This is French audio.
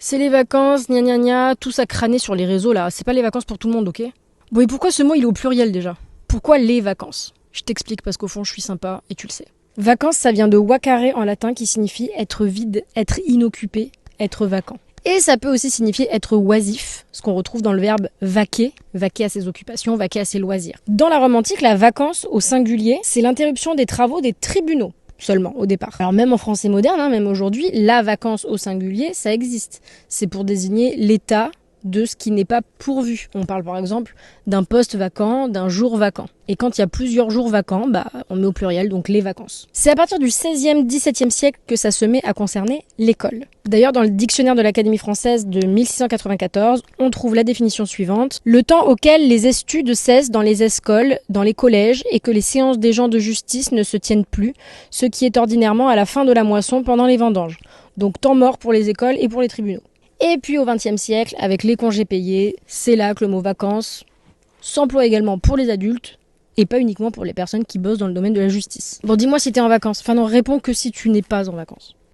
C'est les vacances, gna gna gna, tout ça crâné sur les réseaux là. C'est pas les vacances pour tout le monde, ok? Bon, et pourquoi ce mot il est au pluriel déjà? Pourquoi les vacances? Je t'explique parce qu'au fond je suis sympa et tu le sais. Vacances, ça vient de vacare en latin qui signifie être vide, être inoccupé, être vacant. Et ça peut aussi signifier être oisif, ce qu'on retrouve dans le verbe vaquer, vaquer à ses occupations, vaquer à ses loisirs. Dans la Rome antique, la vacance au singulier, c'est l'interruption des travaux des tribunaux. Seulement, au départ. Alors même en français moderne, même aujourd'hui, la vacance au singulier, ça existe. C'est pour désigner l'état de ce qui n'est pas pourvu. On parle par exemple d'un poste vacant, d'un jour vacant. Et quand il y a plusieurs jours vacants, on met au pluriel, donc les vacances. C'est à partir du 16e, 17e siècle que ça se met à concerner l'école. D'ailleurs, dans le dictionnaire de l'Académie française de 1694, on trouve la définition suivante. Le temps auquel les estudes cessent dans les écoles, dans les collèges, et que les séances des gens de justice ne se tiennent plus, ce qui est ordinairement à la fin de la moisson pendant les vendanges. Donc temps mort pour les écoles et pour les tribunaux. Et puis au XXe siècle, avec les congés payés, c'est là que le mot vacances s'emploie également pour les adultes et pas uniquement pour les personnes qui bossent dans le domaine de la justice. Bon, dis-moi si t'es en vacances. Enfin non, réponds que si tu n'es pas en vacances.